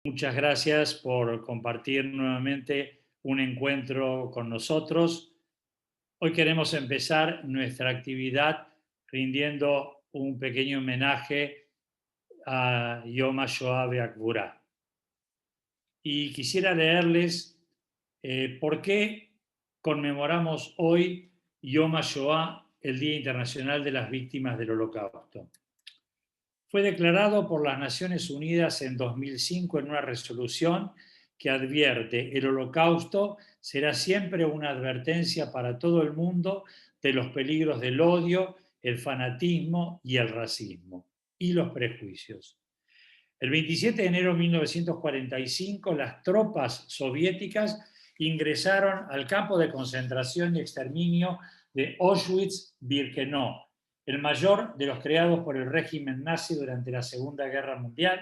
Muchas gracias por compartir nuevamente un encuentro con nosotros. Hoy queremos empezar nuestra actividad rindiendo un pequeño homenaje a Yom HaShoah Be'Akbura. Y quisiera leerles por qué conmemoramos hoy Yom HaShoah, el Día Internacional de las Víctimas del Holocausto. Fue declarado por las Naciones Unidas en 2005 en una resolución que advierte: el Holocausto será siempre una advertencia para todo el mundo de los peligros del odio, el fanatismo y el racismo y los prejuicios. El 27 de enero de 1945, las tropas soviéticas ingresaron al campo de concentración y exterminio de Auschwitz-Birkenau, el mayor de los creados por el régimen nazi durante la Segunda Guerra Mundial,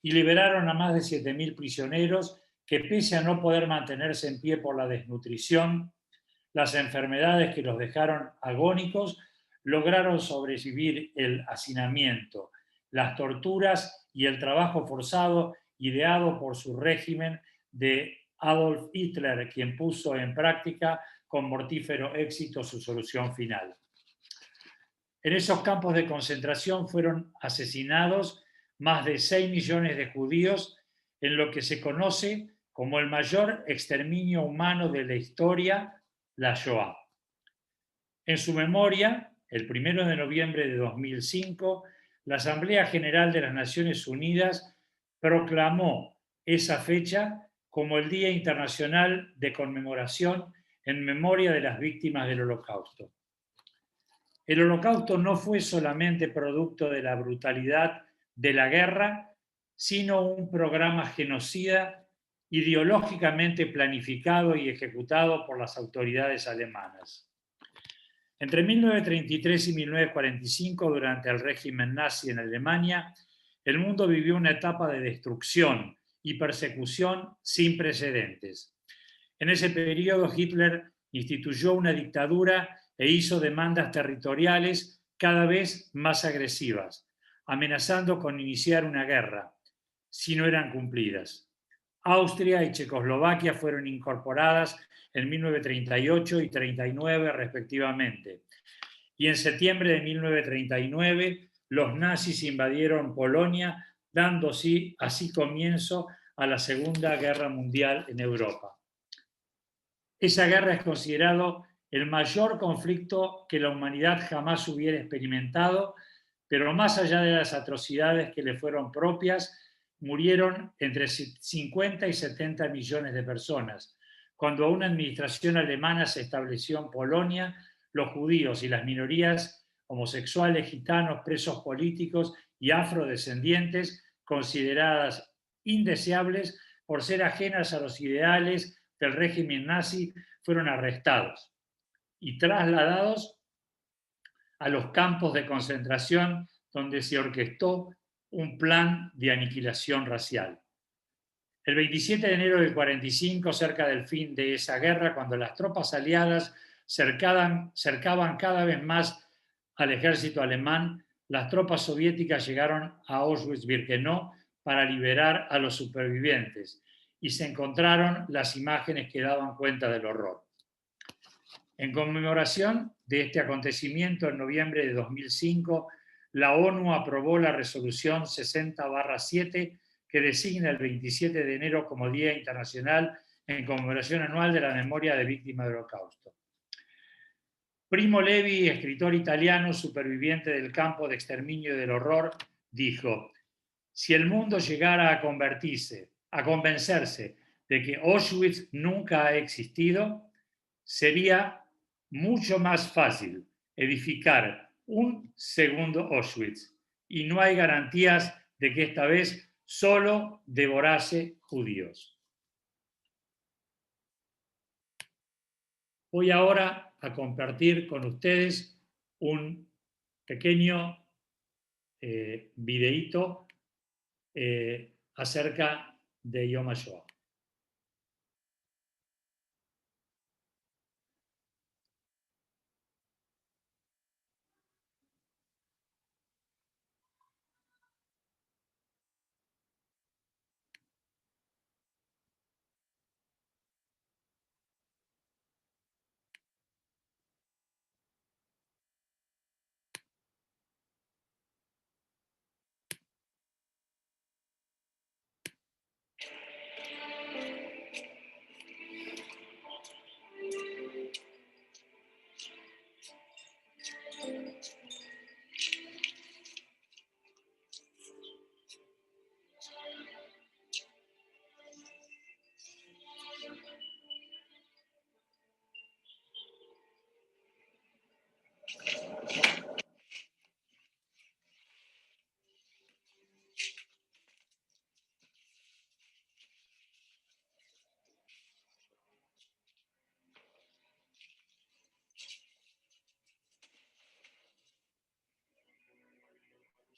y liberaron a más de 7.000 prisioneros que, pese a no poder mantenerse en pie por la desnutrición, las enfermedades que los dejaron agónicos, lograron sobrevivir el hacinamiento, las torturas y el trabajo forzado ideado por su régimen de Adolf Hitler, quien puso en práctica con mortífero éxito su solución final. En esos campos de concentración fueron asesinados más de 6 millones de judíos en lo que se conoce como el mayor exterminio humano de la historia, la Shoah. En su memoria, el 1 de noviembre de 2005, la Asamblea General de las Naciones Unidas proclamó esa fecha como el Día Internacional de Conmemoración en memoria de las víctimas del Holocausto. El Holocausto no fue solamente producto de la brutalidad de la guerra, sino un programa genocida ideológicamente planificado y ejecutado por las autoridades alemanas. Entre 1933 y 1945, durante el régimen nazi en Alemania, el mundo vivió una etapa de destrucción y persecución sin precedentes. En ese periodo, Hitler instituyó una dictadura e hizo demandas territoriales cada vez más agresivas, amenazando con iniciar una guerra si no eran cumplidas. Austria y Checoslovaquia fueron incorporadas en 1938 y 1939 respectivamente. Y en septiembre de 1939 los nazis invadieron Polonia, dando así comienzo a la Segunda Guerra Mundial en Europa. Esa guerra es considerado el mayor conflicto que la humanidad jamás hubiera experimentado, pero más allá de las atrocidades que le fueron propias, murieron entre 50 y 70 millones de personas. Cuando una administración alemana se estableció en Polonia, los judíos y las minorías homosexuales, gitanos, presos políticos y afrodescendientes, consideradas indeseables por ser ajenas a los ideales del régimen nazi, fueron arrestados y trasladados a los campos de concentración donde se orquestó un plan de aniquilación racial. El 27 de enero del 45, cerca del fin de esa guerra, cuando las tropas aliadas cercaban cada vez más al ejército alemán, las tropas soviéticas llegaron a Auschwitz-Birkenau para liberar a los supervivientes y se encontraron las imágenes que daban cuenta del horror. En conmemoración de este acontecimiento, en noviembre de 2005, la ONU aprobó la resolución 60/7 que designa el 27 de enero como Día Internacional en conmemoración anual de la memoria de víctimas del Holocausto. Primo Levi, escritor italiano superviviente del campo de exterminio y del horror, dijo: si el mundo llegara a convencerse de que Auschwitz nunca ha existido, sería mucho más fácil edificar un segundo Auschwitz, y no hay garantías de que esta vez solo devorase judíos. Voy ahora a compartir con ustedes un pequeño videíto acerca de Yom HaShoah.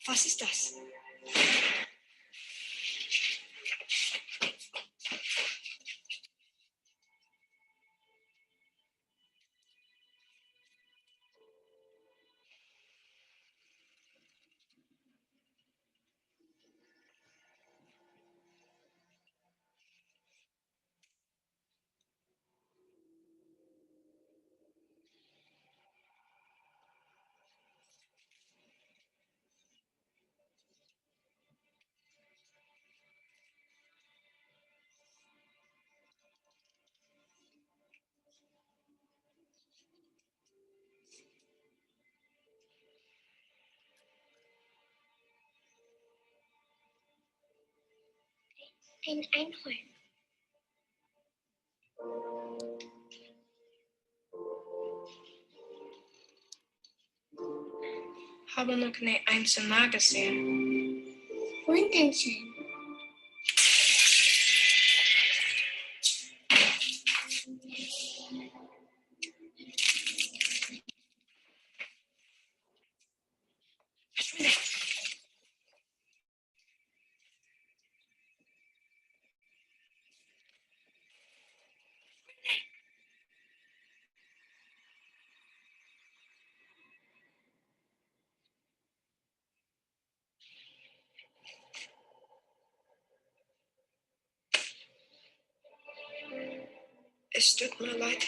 Was ist das? Ein Einhorn. Habe noch nie eins nah gesehen. Und ein schön. Es tut mir leid.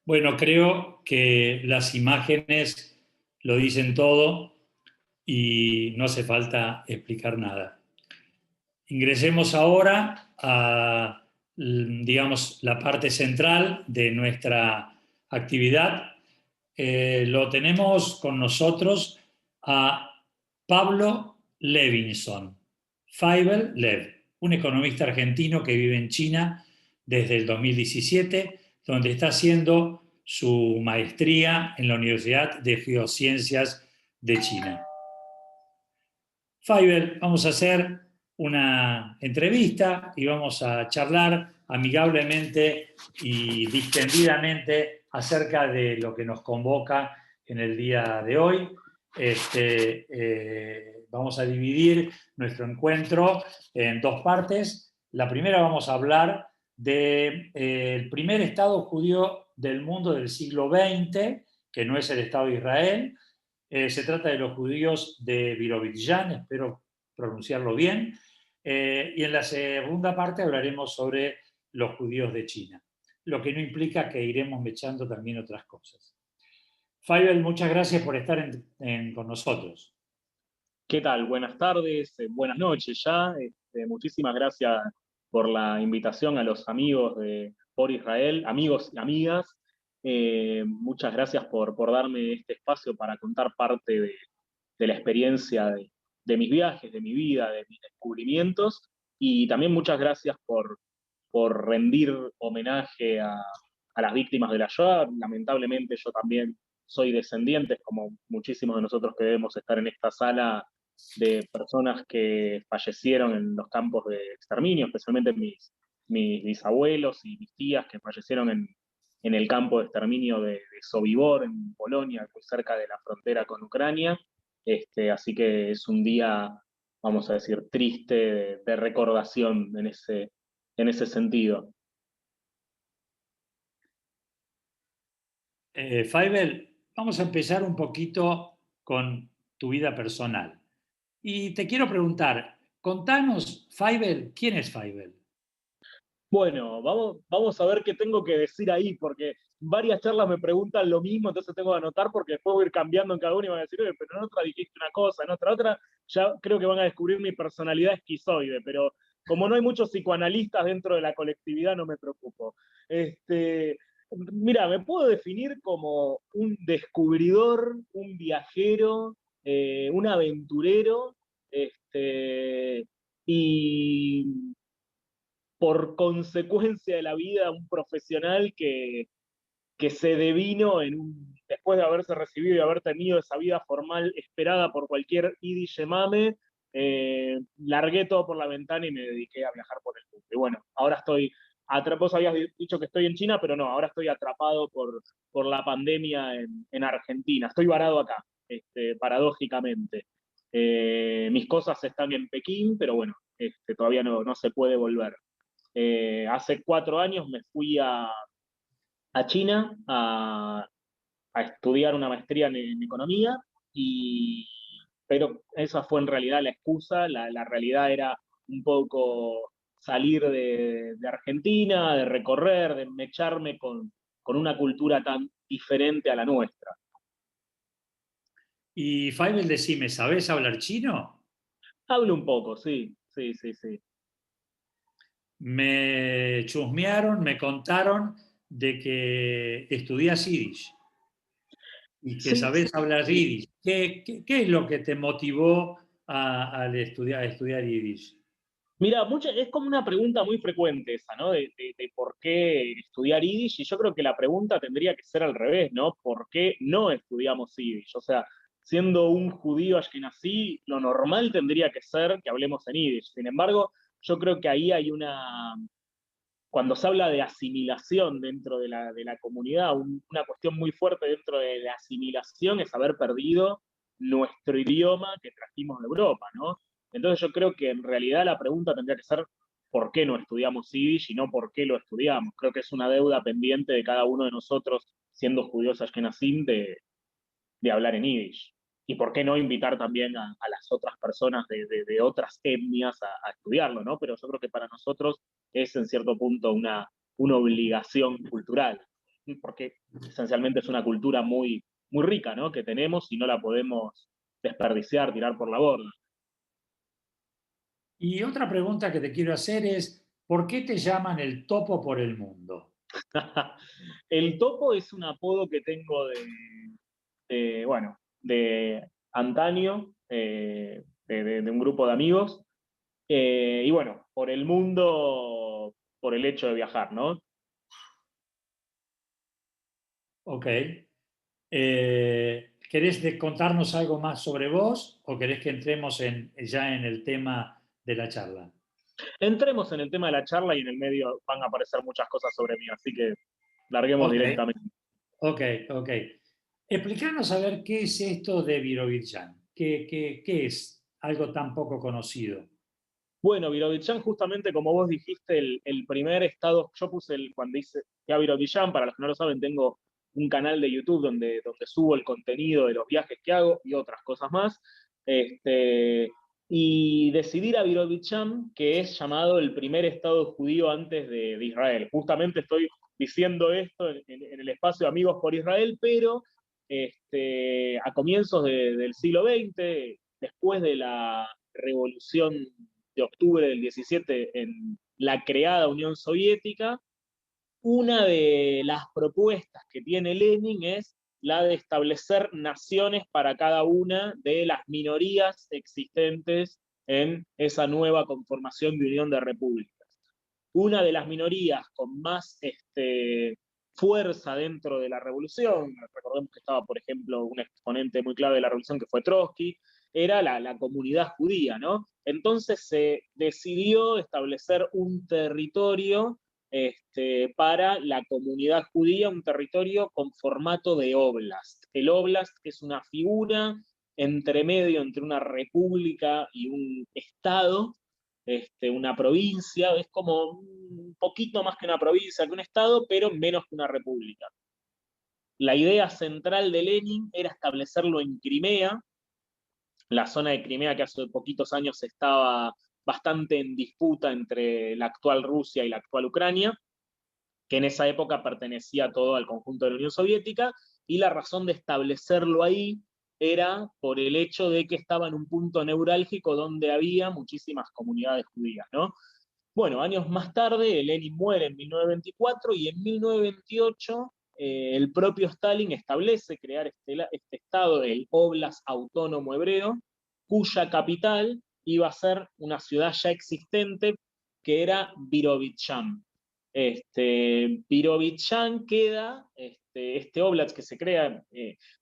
Bueno, creo que las imágenes lo dicen todo y no hace falta explicar nada. Ingresemos ahora a, digamos, la parte central de nuestra actividad. Lo tenemos con nosotros a Pablo Levinson, Feivel Lev, un economista argentino que vive en China desde el 2017, donde está haciendo su maestría en la Universidad de Geociencias de China. Feivel, vamos a hacer una entrevista y vamos a charlar amigablemente y distendidamente acerca de lo que nos convoca en el día de hoy. Vamos a dividir nuestro encuentro en dos partes. La primera vamos a hablar del primer Estado judío del mundo del siglo XX, que no es el Estado de Israel. Se trata de los judíos de Birobidzhan, espero pronunciarlo bien. Y en la segunda parte hablaremos sobre los judíos de China, lo que no implica que iremos mechando también otras cosas. Feivel, muchas gracias por estar con nosotros. ¿Qué tal? Buenas tardes, buenas noches ya. Muchísimas gracias por la invitación a los amigos de Por Israel, amigos y amigas. Muchas gracias por darme este espacio para contar parte de la experiencia de mis viajes, de mi vida, de mis descubrimientos. Y también muchas gracias por rendir homenaje a las víctimas de la Shoah. Lamentablemente yo también soy descendiente, como muchísimos de nosotros que debemos estar en esta sala, de personas que fallecieron en los campos de exterminio, especialmente mis bisabuelos y mis tías que fallecieron en el campo de exterminio de Sobibor, en Polonia, muy cerca de la frontera con Ucrania. Así que es un día, vamos a decir, triste de recordación en ese sentido. Feivel, vamos a empezar un poquito con tu vida personal. Y te quiero preguntar, contanos, Feivel, ¿quién es Feivel? Bueno, vamos a ver qué tengo que decir ahí, porque varias charlas me preguntan lo mismo, entonces tengo que anotar porque después voy a ir cambiando en cada una y van a decir, pero en otra dijiste una cosa, en otra, ya creo que van a descubrir mi personalidad esquizoide, pero como no hay muchos psicoanalistas dentro de la colectividad, no me preocupo. Mira, me puedo definir como un descubridor, un viajero, un aventurero, y por consecuencia de la vida, un profesional que se devino después de haberse recibido y haber tenido esa vida formal esperada por cualquier Idi Yemame, largué todo por la ventana y me dediqué a viajar por el mundo. Y bueno, ahora estoy atrapado. Vos habías dicho que estoy en China, pero no, ahora estoy atrapado por la pandemia en Argentina. Estoy varado acá, paradójicamente. Mis cosas están en Pekín, pero bueno, todavía no se puede volver. Hace 4 años me fui a China a estudiar una maestría en economía, pero esa fue en realidad la excusa. La realidad era un poco salir de Argentina, de recorrer, de mecharme con una cultura tan diferente a la nuestra. Y Faivel, decime, ¿sabés hablar chino? Hablo un poco, sí, sí, sí, sí. Me chusmearon, me contaron de que estudias Yiddish y que Sí, sabés hablar sí. Yiddish. ¿Qué es lo que te motivó a estudiar Yiddish? Mira, es como una pregunta muy frecuente esa, ¿no? De por qué estudiar Yiddish, y yo creo que la pregunta tendría que ser al revés, ¿no? ¿Por qué no estudiamos Yiddish? O sea, siendo un judío ashkenazí, lo normal tendría que ser que hablemos en Yiddish. Sin embargo, yo creo que ahí hay cuando se habla de asimilación dentro de la comunidad, una cuestión muy fuerte dentro de la asimilación es haber perdido nuestro idioma que trajimos de Europa, ¿no? Entonces yo creo que en realidad la pregunta tendría que ser ¿por qué no estudiamos Yiddish y no por qué lo estudiamos? Creo que es una deuda pendiente de cada uno de nosotros, siendo judíos ashkenazim, de hablar en Yiddish. Y por qué no invitar también a las otras personas de otras etnias a estudiarlo, ¿no? Pero yo creo que para nosotros es en cierto punto una obligación cultural, porque esencialmente es una cultura muy, muy rica, ¿no? Que tenemos y no la podemos desperdiciar, tirar por la borda. Y otra pregunta que te quiero hacer es, ¿por qué te llaman el topo por el mundo? El topo es un apodo que tengo bueno, de antaño, de un grupo de amigos. Y bueno, por el mundo, por el hecho de viajar, ¿no? Ok. ¿Querés contarnos algo más sobre vos o querés que entremos ya en el tema de la charla? Entremos en el tema de la charla y en el medio van a aparecer muchas cosas sobre mí, así que larguemos Ok, directamente. ok, ok. Explícanos a ver qué es esto de Birobidzhan. ¿Qué es algo tan poco conocido? Bueno, Birobidzhan, justamente como vos dijiste, el primer estado, yo puse cuando dice que a Birobidzhan, para los que no lo saben, tengo un canal de YouTube donde subo el contenido de los viajes que hago y otras cosas más. Y decidí ir a Birobidzhan, que es llamado el primer estado judío antes de Israel. Justamente estoy diciendo esto en el espacio Amigos por Israel, pero a comienzos del siglo XX, después de la revolución de octubre del 17 en la creada Unión Soviética, una de las propuestas que tiene Lenin es la de establecer naciones para cada una de las minorías existentes en esa nueva conformación de Unión de Repúblicas. Una de las minorías con más fuerza dentro de la revolución, recordemos que estaba, por ejemplo, un exponente muy clave de la revolución que fue Trotsky, era la comunidad judía, ¿no? Entonces se decidió establecer un territorio para la comunidad judía, un territorio con formato de oblast. El oblast es una figura entre medio entre una república y un estado, una provincia, es como un poquito más que una provincia, que un estado, pero menos que una república. La idea central de Lenin era establecerlo en Crimea, la zona de Crimea que hace poquitos años estaba bastante en disputa entre la actual Rusia y la actual Ucrania, que en esa época pertenecía todo al conjunto de la Unión Soviética, y la razón de establecerlo ahí era por el hecho de que estaba en un punto neurálgico donde había muchísimas comunidades judías, ¿no? Bueno, años más tarde, Lenin muere en 1924 y en 1928 el propio Stalin establece crear este estado, el Oblast Autónomo Hebreo, cuya capital iba a ser una ciudad ya existente que era Birobidzhan. Birobidzhan queda, este Oblast que se crea,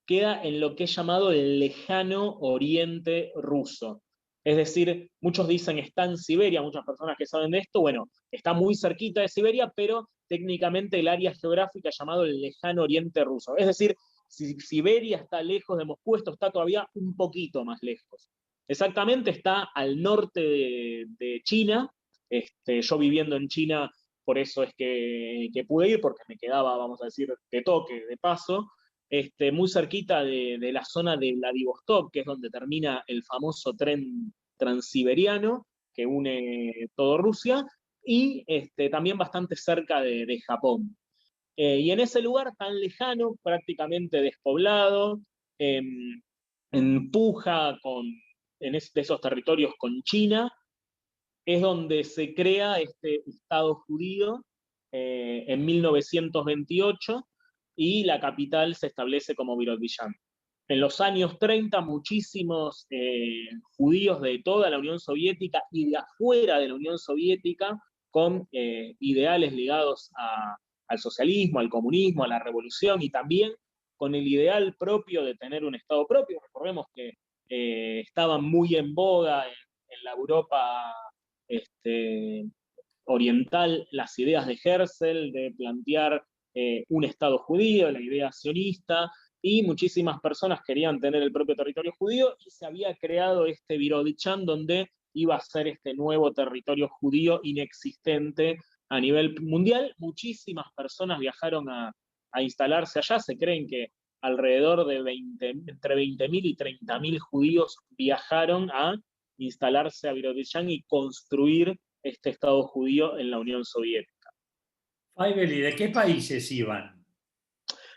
queda en lo que es llamado el lejano oriente ruso. Es decir, muchos dicen está en Siberia, muchas personas que saben de esto, bueno, está muy cerquita de Siberia, pero técnicamente el área geográfica llamado el lejano oriente ruso. Es decir, si Siberia está lejos de Moscú, esto está todavía un poquito más lejos. Exactamente está al norte de China. Yo viviendo en China, por eso es que pude ir, porque me quedaba, vamos a decir, de toque, de paso, muy cerquita de la zona de Vladivostok, que es donde termina el famoso tren transiberiano que une todo Rusia, y también bastante cerca de Japón. Y en ese lugar tan lejano, prácticamente despoblado, en puja de esos territorios con China, es donde se crea este Estado judío en 1928, y la capital se establece como Birobidzhan. En los años 30, muchísimos judíos de toda la Unión Soviética y de afuera de la Unión Soviética, con ideales ligados al socialismo, al comunismo, a la revolución, y también con el ideal propio de tener un Estado propio. Recordemos que estaban muy en boga en la Europa oriental las ideas de Herzl de plantear un Estado judío, la idea sionista, y muchísimas personas querían tener el propio territorio judío, y se había creado este Birobidzhan donde iba a ser este nuevo territorio judío inexistente a nivel mundial. Muchísimas personas viajaron a instalarse allá. Se creen que alrededor de entre 20.000 y 30.000 judíos viajaron a instalarse a Birobidzhan y construir este Estado judío en la Unión Soviética. Feivel, ¿y de qué países iban?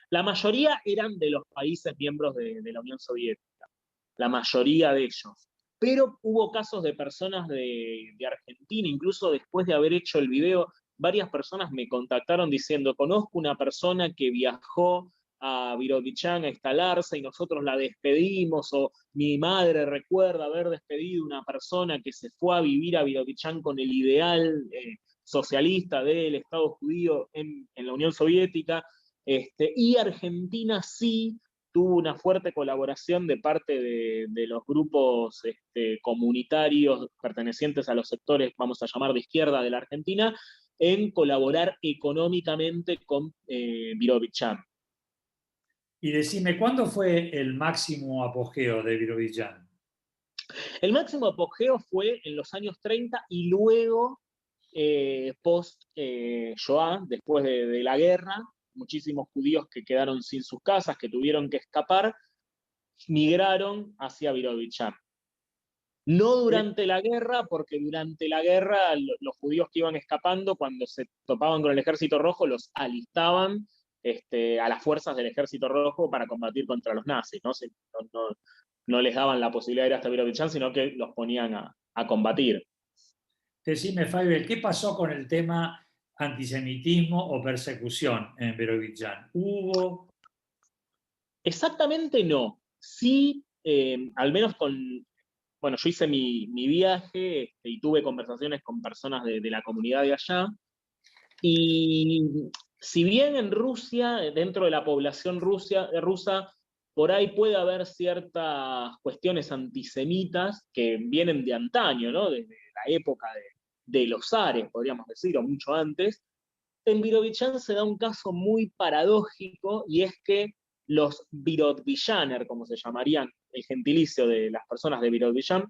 La mayoría eran de los países miembros de la Unión Soviética, la mayoría de ellos. Pero hubo casos de personas de Argentina, incluso después de haber hecho el video, varias personas me contactaron diciendo, conozco una persona que viajó a Birobidzhan a instalarse y nosotros la despedimos, o mi madre recuerda haber despedido una persona que se fue a vivir a Birobidzhan con el ideal socialista del Estado judío en la Unión Soviética. Y Argentina sí tuvo una fuerte colaboración de parte de los grupos comunitarios pertenecientes a los sectores, vamos a llamar, de izquierda de la Argentina, en colaborar económicamente con Birobidzhan. Y decime, ¿cuándo fue el máximo apogeo de Birobidzhan? El máximo apogeo fue en los años 30 y luego, post-Shoah, después de la guerra, muchísimos judíos que quedaron sin sus casas, que tuvieron que escapar, migraron hacia Birobidzhan. No durante la guerra, porque durante la guerra los judíos que iban escapando, cuando se topaban con el Ejército Rojo, los alistaban a las fuerzas del Ejército Rojo para combatir contra los nazis, ¿no? No les daban la posibilidad de ir hasta Birobidzhan, sino que los ponían a combatir. Decime, Feivel, ¿qué pasó con el tema antisemitismo o persecución en Birobidzhan? ¿Hubo? Exactamente no. Sí, al menos bueno, yo hice mi viaje y tuve conversaciones con personas de la comunidad de allá, y si bien en Rusia, dentro de la población rusa, por ahí puede haber ciertas cuestiones antisemitas que vienen de antaño, ¿no? Desde la época de los zares, podríamos decir, o mucho antes. En Birobidzhan se da un caso muy paradójico, y es que los Birobidzhaner, como se llamarían el gentilicio de las personas de Birobidzhan,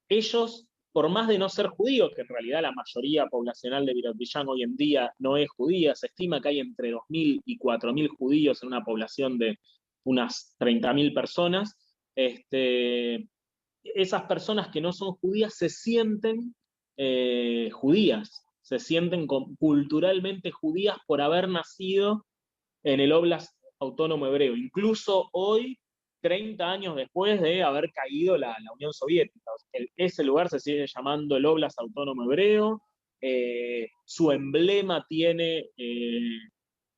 ellos, por más de no ser judíos, que en realidad la mayoría poblacional de Birobidzhan hoy en día no es judía, se estima que hay entre 2.000 y 4.000 judíos en una población de unas 30.000 personas. Esas personas que no son judías se sienten judías, se sienten culturalmente judías por haber nacido en el Oblast Autónomo Hebreo, incluso hoy, 30 años después de haber caído la Unión Soviética. O sea, ese lugar se sigue llamando el Oblast Autónomo Hebreo, su emblema tiene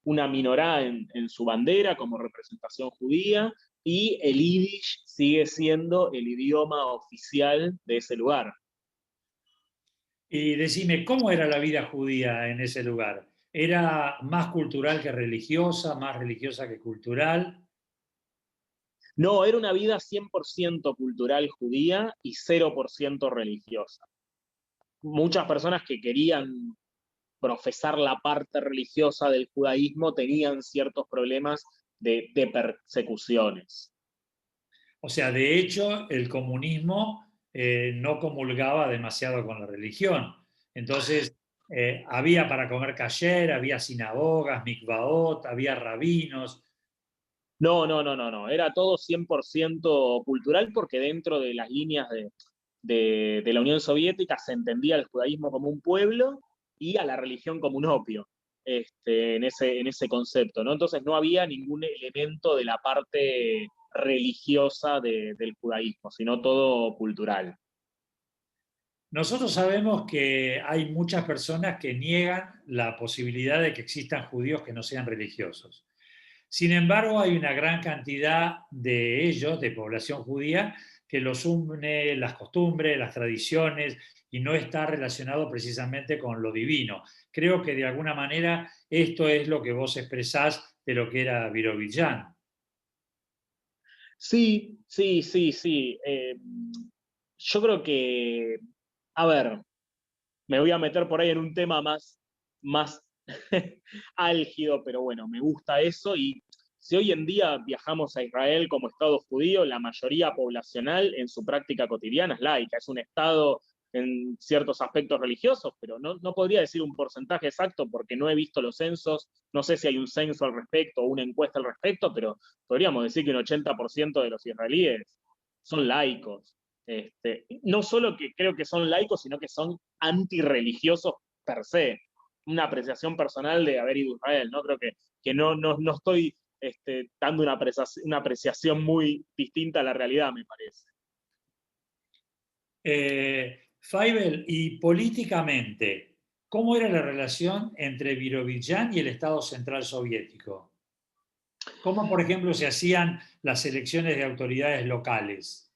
una minorá en su bandera como representación judía, y el yiddish sigue siendo el idioma oficial de ese lugar. Y decime, ¿cómo era la vida judía en ese lugar? ¿Era más cultural que religiosa, más religiosa que cultural? No, era una vida 100% cultural judía y 0% religiosa. Muchas personas que querían profesar la parte religiosa del judaísmo tenían ciertos problemas de persecuciones. O sea, de hecho, el comunismo no comulgaba demasiado con la religión. Entonces, había para comer kasher, había sinagogas, mikvaot, había rabinos. No. Era todo 100% cultural porque dentro de las líneas de la Unión Soviética se entendía el judaísmo como un pueblo y a la religión como un opio, en ese concepto, ¿no? Entonces no había ningún elemento de la parte religiosa del judaísmo, sino todo cultural. Nosotros sabemos que hay muchas personas que niegan la posibilidad de que existan judíos que no sean religiosos. Sin embargo, hay una gran cantidad de ellos, de población judía, que los une las costumbres, las tradiciones, y no está relacionado precisamente con lo divino. Creo que de alguna manera esto es lo que vos expresás de lo que era Birobidzhan. Sí. Yo creo que, a ver, me voy a meter por ahí en un tema más álgido, pero bueno, me gusta eso. Y si hoy en día viajamos a Israel como Estado judío, la mayoría poblacional en su práctica cotidiana es laica, es un Estado en ciertos aspectos religiosos, pero no podría decir un porcentaje exacto porque no he visto los censos, no sé si hay un censo al respecto o una encuesta al respecto, pero podríamos decir que un 80% de los israelíes son laicos. No solo que creo que son laicos, sino que son antirreligiosos per se. Una apreciación personal de haber ido a Israel, ¿no? Creo que no estoy dando una apreciación muy distinta a la realidad, me parece. Feivel, y políticamente, ¿cómo era la relación entre Birobidzhan y el Estado Central Soviético? ¿Cómo, por ejemplo, se hacían las elecciones de autoridades locales?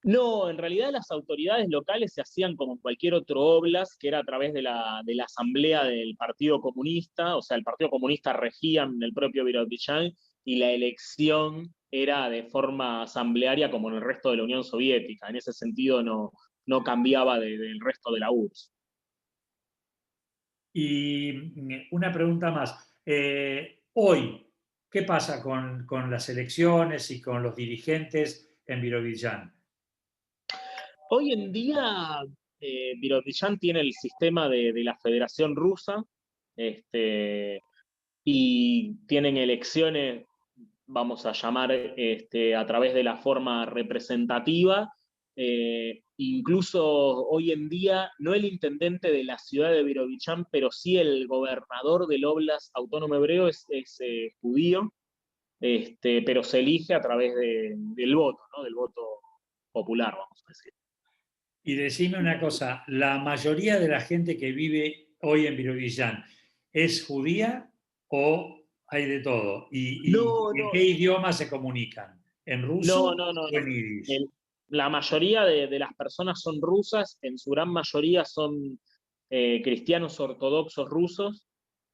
No, en realidad las autoridades locales se hacían como en cualquier otro oblast, que era a través de la asamblea del Partido Comunista, o sea, el Partido Comunista regía en el propio Birobidzhan y la elección era de forma asamblearia como en el resto de la Unión Soviética. En ese sentido no cambiaba del resto de la URSS. Y una pregunta más. Hoy, ¿qué pasa con las elecciones y con los dirigentes en Birobidzhan? Hoy en día, Birobidzhan tiene el sistema de la Federación Rusa, este, y tienen elecciones, vamos a llamar, a través de la forma representativa. Incluso hoy en día, no el intendente de la ciudad de Birobidzhan, pero sí el gobernador del Oblast Autónomo Hebreo es judío, pero se elige a través del voto, ¿no? Del voto popular, vamos a decir. Y decime una cosa, ¿la mayoría de la gente que vive hoy en Birobidzhan es judía o hay de todo? ¿Y No, en no, qué idioma se comunican? ¿En ruso no. o en yiddish? La mayoría de las personas son rusas, en su gran mayoría son cristianos ortodoxos rusos.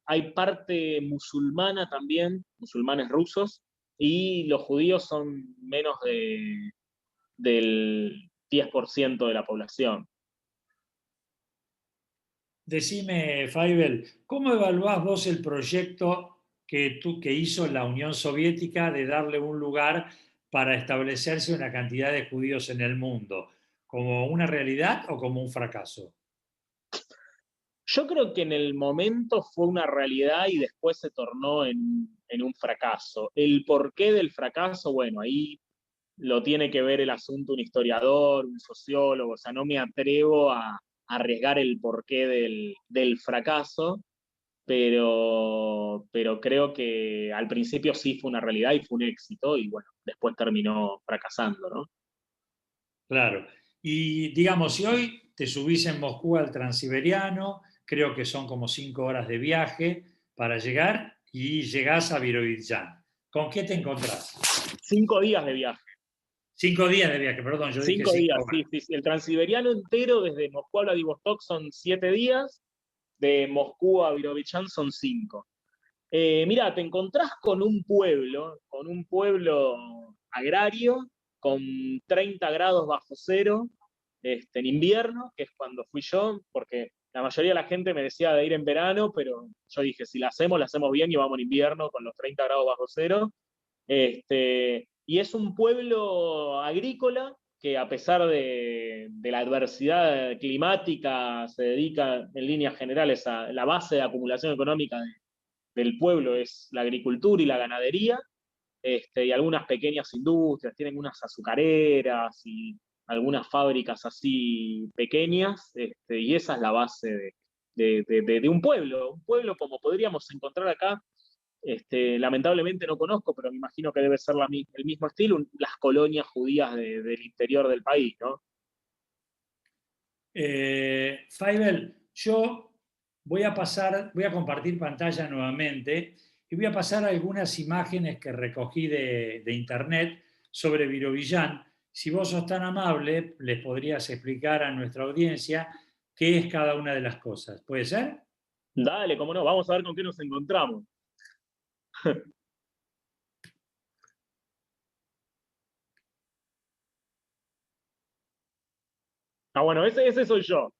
Hay parte musulmana también, musulmanes rusos, y los judíos son menos del 10% de la población. Decime, Feivel, ¿cómo evaluás vos el proyecto que hizo la Unión Soviética de darle un lugar para establecerse una cantidad de judíos en el mundo? ¿Como una realidad o como un fracaso? Yo creo que en el momento fue una realidad y después se tornó en un fracaso. El porqué del fracaso, bueno, ahí lo tiene que ver el asunto un historiador, un sociólogo, o sea, no me atrevo a arriesgar el porqué del fracaso, pero creo que al principio sí fue una realidad y fue un éxito, y bueno, después terminó fracasando, ¿no? Claro. Y digamos, si hoy te subís en Moscú al Transiberiano, creo que son como 5 horas de viaje para llegar y llegás a Birobidzhan. ¿Con qué te encontrás? 5 días de viaje. 5 días de viaje, perdón, yo dije 5 días, 5 horas. sí, sí, sí. El Transiberiano entero desde Moscú a Vladivostok son 7 días, de Moscú a Birobidzhan son 5. Mira, te encontrás con un pueblo agrario, con 30 grados bajo cero, en invierno, que es cuando fui yo, porque la mayoría de la gente me decía de ir en verano, pero yo dije, si la hacemos bien y vamos en invierno con los 30 grados bajo cero. Y es un pueblo agrícola que, a pesar de la adversidad climática, se dedica en líneas generales a la base de acumulación económica del pueblo es la agricultura y la ganadería, y algunas pequeñas industrias, tienen unas azucareras y algunas fábricas así pequeñas, y esa es la base de un pueblo como podríamos encontrar acá. Lamentablemente no conozco, pero me imagino que debe ser el mismo estilo, las colonias judías del interior del país, ¿no? Faivel, yo voy a compartir pantalla nuevamente y voy a pasar algunas imágenes que recogí de internet sobre Virovillán. Si vos sos tan amable, les podrías explicar a nuestra audiencia qué es cada una de las cosas. ¿Puede ser? Dale, cómo no, vamos a ver con qué nos encontramos. Ah, bueno, ese soy yo.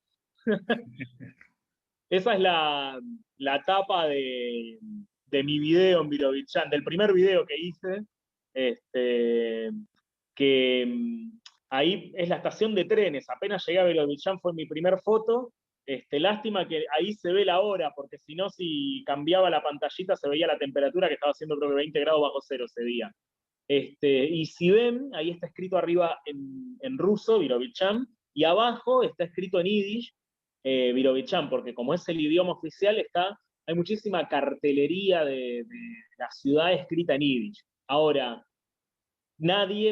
Esa es la tapa de mi video en Birobidzhan, del primer video que hice, este, que ahí es la estación de trenes. Apenas llegué a Birobidzhan fue mi primer foto. Lástima que ahí se ve la hora, porque si no, si cambiaba la pantallita se veía la temperatura, que estaba haciendo creo que 20 grados bajo cero ese día. Y si ven, ahí está escrito arriba en ruso, Birobidzhan, y abajo está escrito en yiddish, Birobidzhan, porque como es el idioma oficial, hay muchísima cartelería de la ciudad escrita en yiddish. Ahora,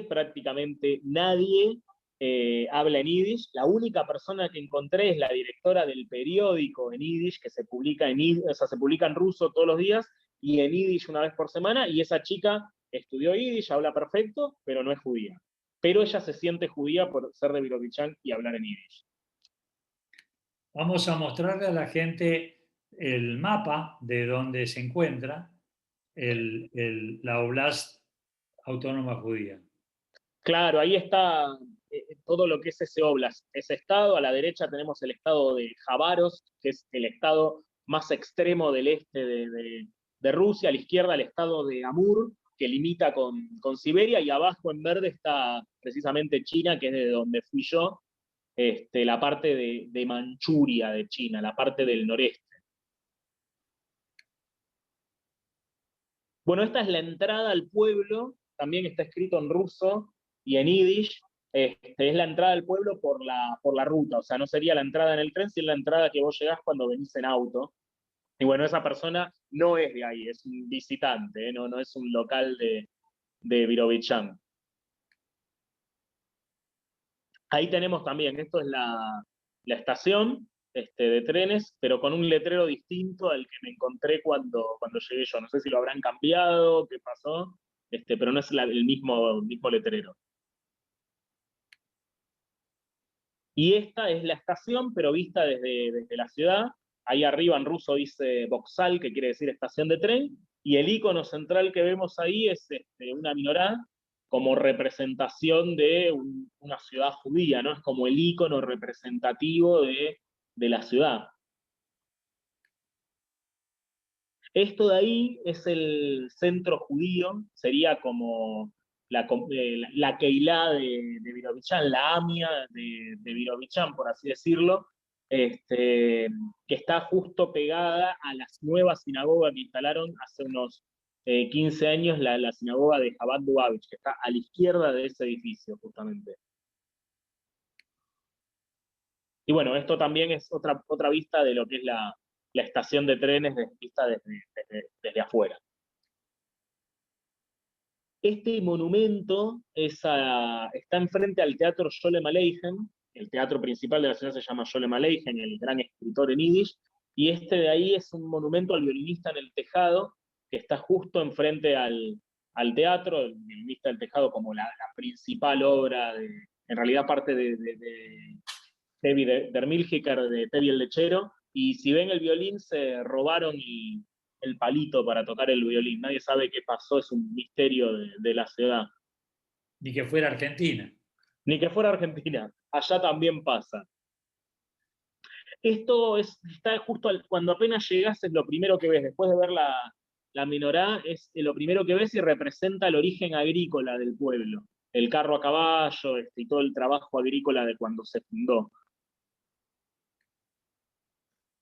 prácticamente nadie, habla en yiddish. La única persona que encontré es la directora del periódico en yiddish, que se publica o sea, se publica en ruso todos los días y en yiddish una vez por semana, y esa chica estudió yiddish, habla perfecto, pero no es judía. Pero ella se siente judía por ser de Birobidzhan y hablar en yiddish. Vamos a mostrarle a la gente el mapa de donde se encuentra la Oblast Autónoma Judía. Claro, ahí está todo lo que es ese oblast, ese estado. A la derecha tenemos el estado de Jabaros, que es el estado más extremo del este de Rusia. A la izquierda el estado de Amur, que limita con Siberia, y abajo en verde está precisamente China, que es de donde fui yo, la parte de Manchuria de China, la parte del noreste. Bueno, esta es la entrada al pueblo, también está escrito en ruso y en yiddish. Es la entrada al pueblo por la ruta, o sea, no sería la entrada en el tren, sino la entrada que vos llegás cuando venís en auto. Y bueno, esa persona no es de ahí, es un visitante, no es un local de Birobidzhan. Ahí tenemos también, esto es la estación de trenes, pero con un letrero distinto al que me encontré cuando llegué yo. No sé si lo habrán cambiado, qué pasó, pero no es el mismo letrero. Y esta es la estación, pero vista desde la ciudad. Ahí arriba en ruso dice Voxal, que quiere decir estación de tren, y el icono central que vemos ahí es una menorá, como representación de una ciudad judía, ¿no? Es como el icono representativo de la ciudad. Esto de ahí es el centro judío, sería como la Keilah de Birobidzhan, la AMIA de Birobidzhan, por así decirlo, que está justo pegada a la nueva sinagoga que instalaron hace unos 15 años, la sinagoga de Chabad Lubavitch, que está a la izquierda de ese edificio, justamente. Y bueno, esto también es otra vista de lo que es la estación de trenes, vista desde afuera. Este monumento está enfrente al Teatro Sholem Aleichem. El teatro principal de la ciudad se llama Sholem Aleichem, el gran escritor en Yiddish, y este de ahí es un monumento al violinista en el tejado, que está justo enfrente al teatro, el violinista del tejado como la principal obra, en realidad parte de Tevi der Milchiker, de Tevi el Lechero, y si ven el violín se robaron el palito para tocar el violín. Nadie sabe qué pasó, es un misterio de la ciudad. Ni que fuera Argentina. Ni que fuera Argentina, allá también pasa. Esto está justo cuando apenas llegas, es lo primero que ves. Después de ver la menorá, es lo primero que ves y representa el origen agrícola del pueblo. El carro a caballo y todo el trabajo agrícola de cuando se fundó.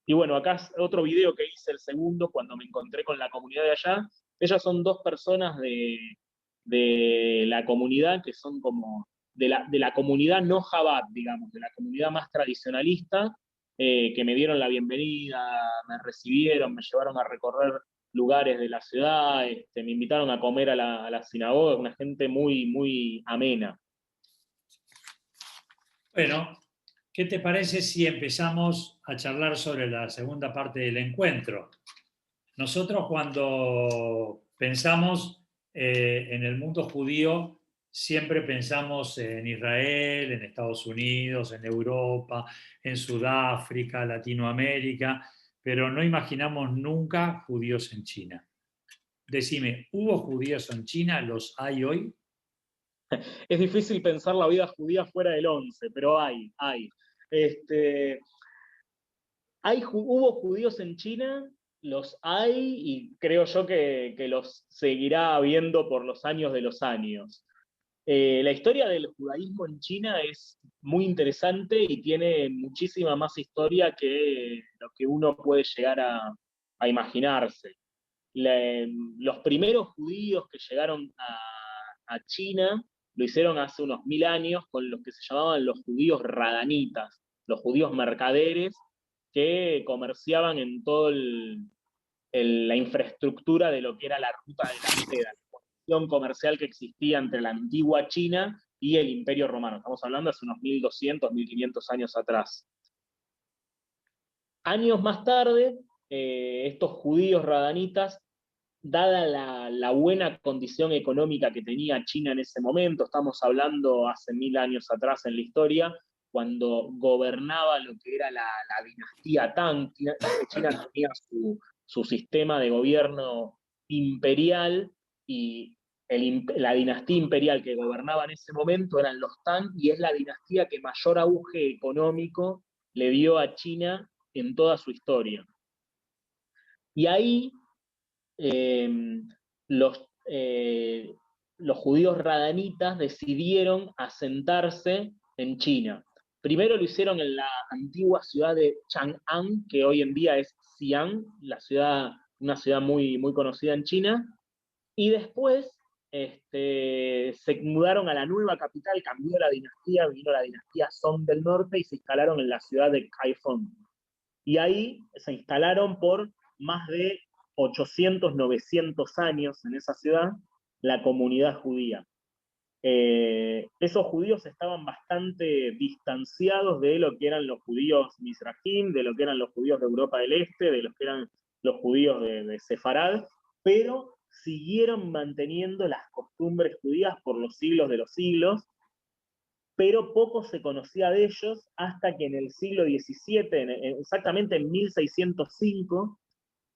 Y bueno, acá es otro video que hice, el segundo, cuando me encontré con la comunidad de allá. Ellas son dos personas de la comunidad que son como de la comunidad no Chabad, digamos, de la comunidad más tradicionalista, que me dieron la bienvenida, me recibieron, me llevaron a recorrer lugares de la ciudad, me invitaron a comer a la sinagoga, una gente muy, muy amena. Bueno, ¿qué te parece si empezamos a charlar sobre la segunda parte del encuentro? Nosotros cuando pensamos en el mundo judío, siempre pensamos en Israel, en Estados Unidos, en Europa, en Sudáfrica, Latinoamérica, pero no imaginamos nunca judíos en China. Decime, ¿hubo judíos en China? ¿Los hay hoy? Es difícil pensar la vida judía fuera del 11, pero hay. Hubo judíos en China, los hay, y creo yo que los seguirá habiendo por los años de los años. La historia del judaísmo en China es muy interesante y tiene muchísima más historia que lo que uno puede llegar a imaginarse. Los primeros judíos que llegaron a China lo hicieron hace unos 1000 años con los que se llamaban los judíos radanitas, los judíos mercaderes que comerciaban en toda la infraestructura de lo que era la ruta de la seda, la conexión comercial que existía entre la antigua China y el Imperio Romano. Estamos hablando hace unos 1200, 1500 años atrás. Años más tarde, estos judíos radanitas, dada la buena condición económica que tenía China en ese momento, estamos hablando hace 1000 años atrás en la historia, cuando gobernaba lo que era la dinastía Tang. China tenía su sistema de gobierno imperial, y la dinastía imperial que gobernaba en ese momento eran los Tang, y es la dinastía que mayor auge económico le dio a China en toda su historia. Y ahí los judíos radanitas decidieron asentarse en China. Primero lo hicieron en la antigua ciudad de Chang'an, que hoy en día es Xi'an, una ciudad muy, muy conocida en China, y después se mudaron a la nueva capital, cambió la dinastía, vino la dinastía Song del Norte y se instalaron en la ciudad de Kaifeng. Y ahí se instalaron por más de 800, 900 años en esa ciudad la comunidad judía. Esos judíos estaban bastante distanciados de lo que eran los judíos mizrahim, de lo que eran los judíos de Europa del Este, de lo que eran los judíos de Sefarad, pero siguieron manteniendo las costumbres judías por los siglos de los siglos, pero poco se conocía de ellos hasta que en el siglo XVII, exactamente en 1605,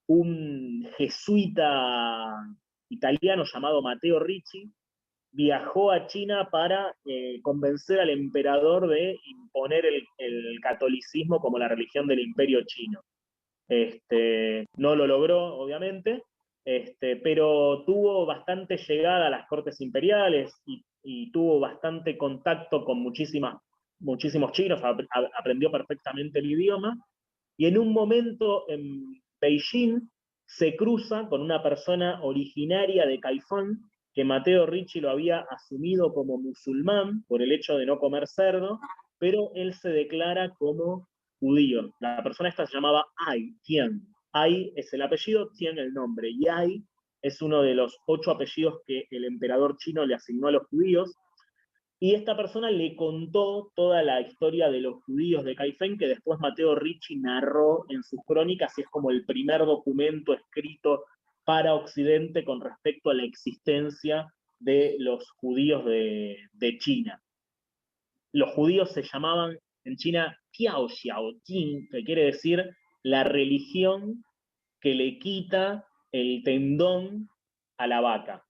un jesuita italiano llamado Matteo Ricci viajó a China para convencer al emperador de imponer el catolicismo como la religión del imperio chino. No lo logró, obviamente, pero tuvo bastante llegada a las cortes imperiales y tuvo bastante contacto con muchísimos chinos, aprendió perfectamente el idioma, y en un momento en Beijing se cruza con una persona originaria de Kaifeng, que Matteo Ricci lo había asumido como musulmán por el hecho de no comer cerdo, pero él se declara como judío. La persona esta se llamaba Ai, Tian. Ai es el apellido, Tian el nombre, y Ai es uno de los 8 apellidos que el emperador chino le asignó a los judíos, y esta persona le contó toda la historia de los judíos de Caifén, que después Matteo Ricci narró en sus crónicas, y es como el primer documento escrito para Occidente con respecto a la existencia de los judíos de China. Los judíos se llamaban en China Tiao Xiaoqing, que quiere decir la religión que le quita el tendón a la vaca.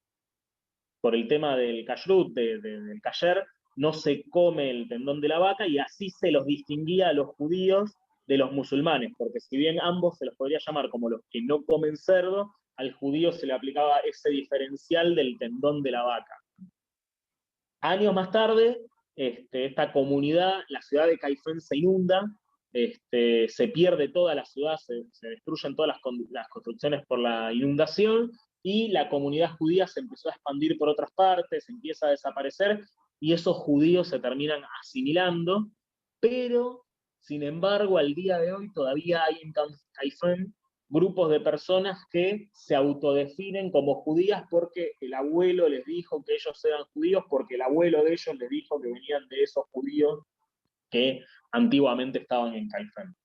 Por el tema del kashrut, del kasher, no se come el tendón de la vaca, y así se los distinguía a los judíos de los musulmanes, porque si bien ambos se los podría llamar como los que no comen cerdo, al judío se le aplicaba ese diferencial del tendón de la vaca. Años más tarde, esta comunidad, la ciudad de Caifén se inunda, se pierde toda la ciudad, se destruyen todas las construcciones por la inundación, y la comunidad judía se empezó a expandir por otras partes, empieza a desaparecer, y esos judíos se terminan asimilando, pero, sin embargo, al día de hoy todavía hay en Caifén grupos de personas que se autodefinen como judías porque el abuelo les dijo que ellos eran judíos, porque el abuelo de ellos les dijo que venían de esos judíos que antiguamente estaban en Caifén.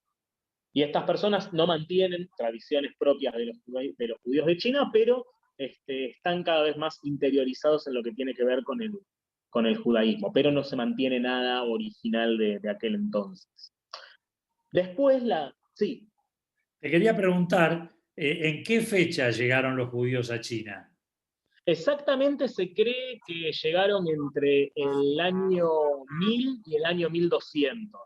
Y estas personas no mantienen tradiciones propias de los judíos de China, pero están cada vez más interiorizados en lo que tiene que ver con el judaísmo, pero no se mantiene nada original de aquel entonces. Después sí. Te quería preguntar, ¿en qué fecha llegaron los judíos a China? Exactamente se cree que llegaron entre el año 1000 y el año 1200.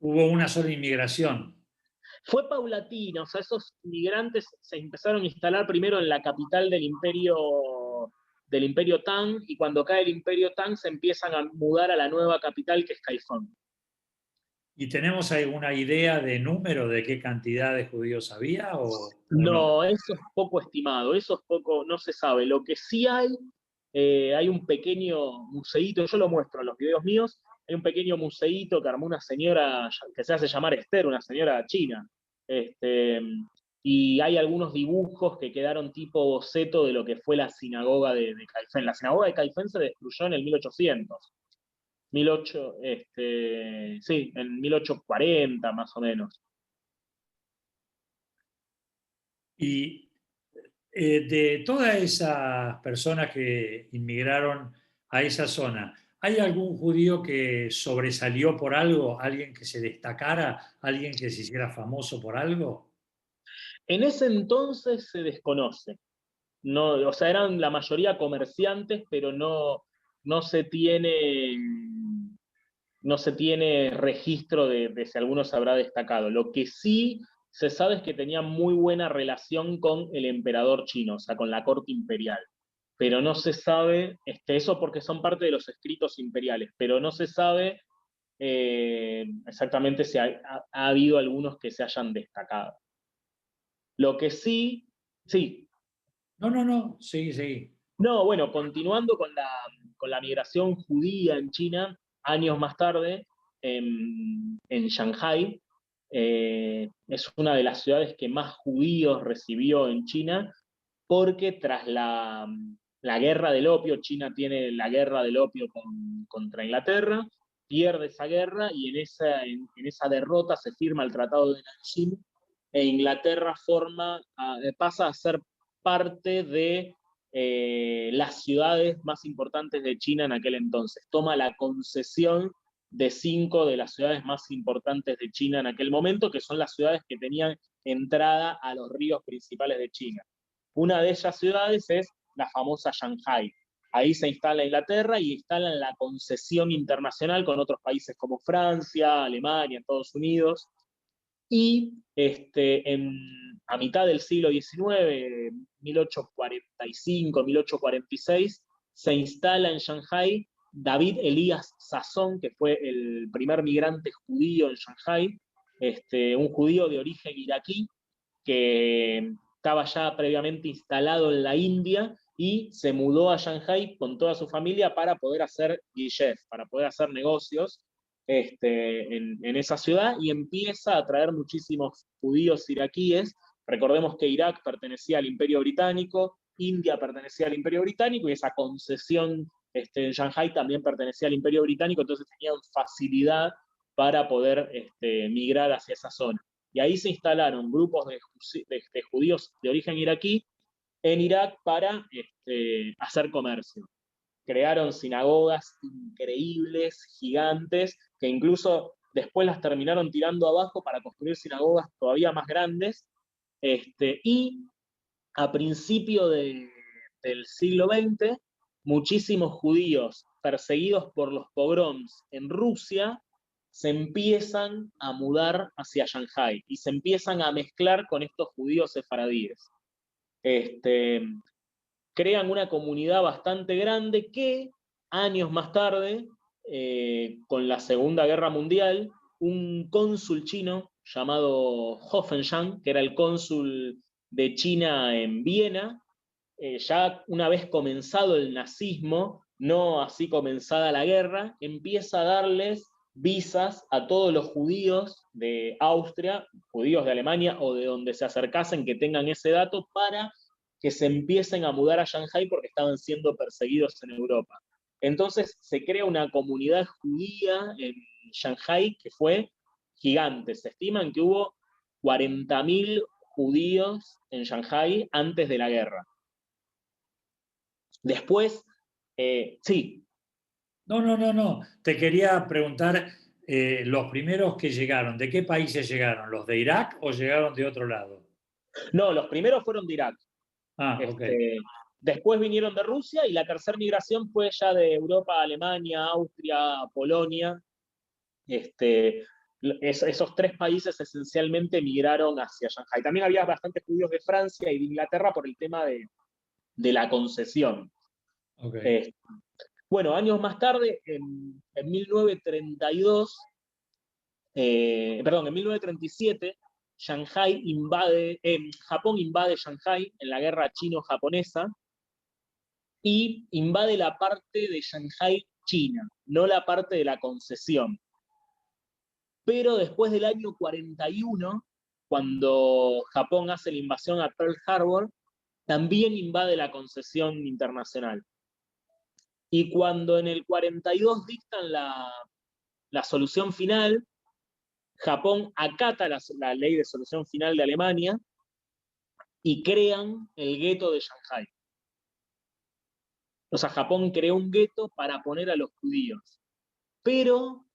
Hubo una sola inmigración. Fue paulatina, o sea, esos migrantes se empezaron a instalar primero en la capital del imperio Tang, y cuando cae el imperio Tang se empiezan a mudar a la nueva capital, que es Caifán. ¿Y tenemos alguna idea de número de qué cantidad de judíos había o no? No, eso es poco estimado, eso es poco, no se sabe. Lo que sí hay un pequeño museíto, yo lo muestro en los videos míos, hay un pequeño museíto que armó una señora que se hace llamar Esther, una señora china. Y hay algunos dibujos que quedaron tipo boceto de lo que fue la sinagoga de Caifén. La sinagoga de Caifén se destruyó en el 1800. Sí, en 1840 más o menos. Y de todas esas personas que inmigraron a esa zona, ¿hay algún judío que sobresalió por algo? ¿Alguien que se destacara? ¿Alguien que se hiciera famoso por algo? En ese entonces se desconoce. No, o sea, eran la mayoría comerciantes, pero no se tiene, no se tiene registro de si alguno se habrá destacado. Lo que sí se sabe es que tenía muy buena relación con el emperador chino, o sea, con la corte imperial. Pero no se sabe, eso porque son parte de los escritos imperiales, pero no se sabe exactamente si ha habido algunos que se hayan destacado. Lo que sí, sí. No, sí. No, bueno, continuando con la migración judía en China, años más tarde, en Shanghái, es una de las ciudades que más judíos recibió en China, porque tras la guerra del opio, China tiene la guerra del opio contra Inglaterra, pierde esa guerra, y en esa derrota se firma el Tratado de Nanjing, e Inglaterra pasa a ser parte de las ciudades más importantes de China en aquel entonces. Toma la concesión de 5 de las ciudades más importantes de China en aquel momento, que son las ciudades que tenían entrada a los ríos principales de China. Una de esas ciudades es la famosa Shanghái. Ahí se instala Inglaterra y instalan la concesión internacional con otros países como Francia, Alemania, Estados Unidos. Y a mitad del siglo XIX, 1845, 1846, se instala en Shanghái David Elías Sazón, que fue el primer migrante judío en Shanghái, un judío de origen iraquí que estaba ya previamente instalado en la India y se mudó a Shanghái con toda su familia para poder hacer guillet, para poder hacer negocios en esa ciudad, y empieza a traer muchísimos judíos iraquíes. Recordemos que Irak pertenecía al Imperio Británico, India pertenecía al Imperio Británico, y esa concesión en Shanghái también pertenecía al Imperio Británico, entonces tenían facilidad para poder migrar hacia esa zona. Y ahí se instalaron grupos de judíos de origen iraquí en Irak para hacer comercio. Crearon sinagogas increíbles, gigantes, que incluso después las terminaron tirando abajo para construir sinagogas todavía más grandes. Y a principio del siglo XX, muchísimos judíos perseguidos por los pogroms en Rusia se empiezan a mudar hacia Shanghái y se empiezan a mezclar con estos judíos sefaradíes. Crean una comunidad bastante grande que años más tarde, con la Segunda Guerra Mundial, un cónsul chino llamado Hoffenshang, que era el cónsul de China en Viena, ya una vez comenzado el nazismo, no así comenzada la guerra, empieza a darles visas a todos los judíos de Austria, judíos de Alemania o de donde se acercasen que tengan ese dato, para que se empiecen a mudar a Shanghái porque estaban siendo perseguidos en Europa. Entonces se crea una comunidad judía en Shanghái que fue gigante. Se estiman que hubo 40.000 judíos en Shanghái antes de la guerra. Después, sí. No. Te quería preguntar, los primeros que llegaron, ¿de qué países llegaron? ¿Los de Irak o llegaron de otro lado? No, los primeros fueron de Irak. Ok. Después vinieron de Rusia, y la tercera migración fue ya de Europa, Alemania, Austria, Polonia. Esos tres países esencialmente migraron hacia Shanghái. También había bastantes judíos de Francia y de Inglaterra por el tema de la concesión. Okay. Bueno, años más tarde, en 1932, en 1937, Japón invade Shanghái en la guerra chino-japonesa y invade la parte de Shanghái China, no la parte de la concesión. Pero después del año 41, cuando Japón hace la invasión a Pearl Harbor, también invade la concesión internacional. Y cuando en el 42 dictan la solución final, Japón acata la ley de solución final de Alemania y crean el gueto de Shanghái. O sea, Japón creó un gueto para poner a los judíos. Pero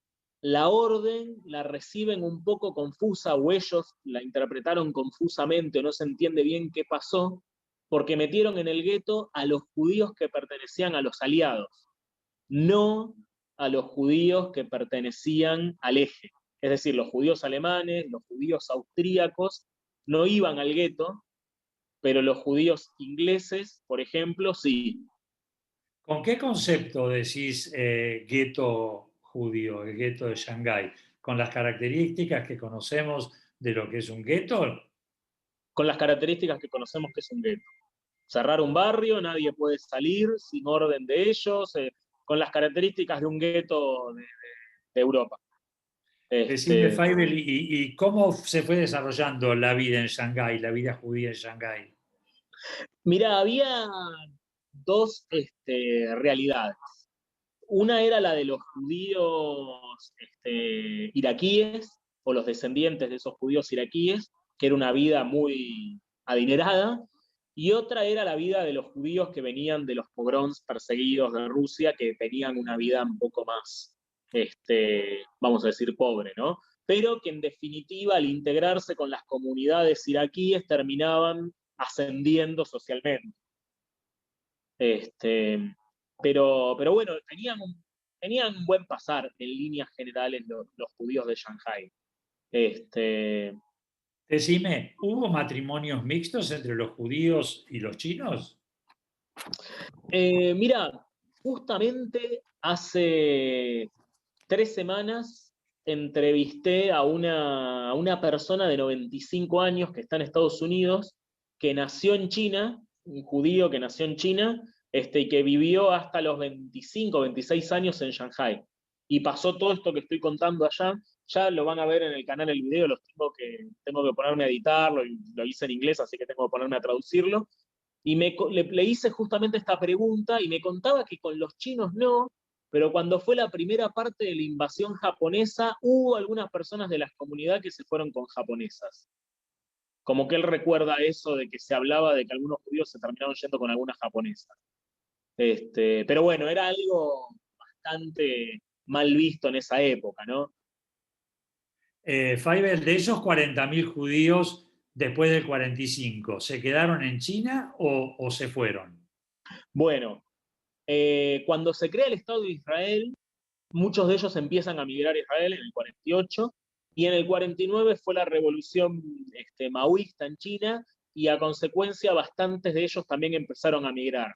la orden la reciben un poco confusa, o ellos la interpretaron confusamente, o no se entiende bien qué pasó, porque metieron en el gueto a los judíos que pertenecían a los aliados, no a los judíos que pertenecían al eje. Es decir, los judíos alemanes, los judíos austríacos no iban al gueto, pero los judíos ingleses, por ejemplo, sí. ¿Con qué concepto decís gueto judío, el gueto de Shanghái? ¿Con las características que conocemos de lo que es un gueto? Con las características que conocemos que es un gueto. Cerrar un barrio, nadie puede salir sin orden de ellos, con las características de un gueto de Europa. Decime, Faivel, ¿y cómo se fue desarrollando la vida en Shanghái, la vida judía en Shanghái? Mira, había dos realidades. Una era la de los judíos iraquíes, o los descendientes de esos judíos iraquíes, que era una vida muy adinerada, y otra era la vida de los judíos que venían de los pogroms perseguidos de Rusia, que tenían una vida un poco más, vamos a decir, pobre, ¿no? Pero que en definitiva, al integrarse con las comunidades iraquíes, terminaban ascendiendo socialmente. Pero bueno, tenían un buen pasar en líneas generales los judíos de Shanghái. Decime, ¿hubo matrimonios mixtos entre los judíos y los chinos? Mira, justamente hace 3 semanas entrevisté a una persona de 95 años que está en Estados Unidos, que nació en China un judío que nació en China y que vivió hasta los 25, 26 años en Shanghái. Y pasó todo esto que estoy contando allá. Ya lo van a ver en el canal el video, tengo que ponerme a editarlo, y lo hice en inglés, así que tengo que ponerme a traducirlo. Y le hice justamente esta pregunta y me contaba que con los chinos no, pero cuando fue la primera parte de la invasión japonesa, hubo algunas personas de la comunidad que se fueron con japonesas. Como que él recuerda eso de que se hablaba de que algunos judíos se terminaron yendo con algunas japonesas. Pero bueno, era algo bastante mal visto en esa época, ¿no? Feivel, de esos 40.000 judíos después del 45, ¿se quedaron en China o se fueron? Bueno, cuando se crea el Estado de Israel, muchos de ellos empiezan a migrar a Israel en el 48, y en el 49 fue la revolución maoísta en China, y a consecuencia bastantes de ellos también empezaron a migrar.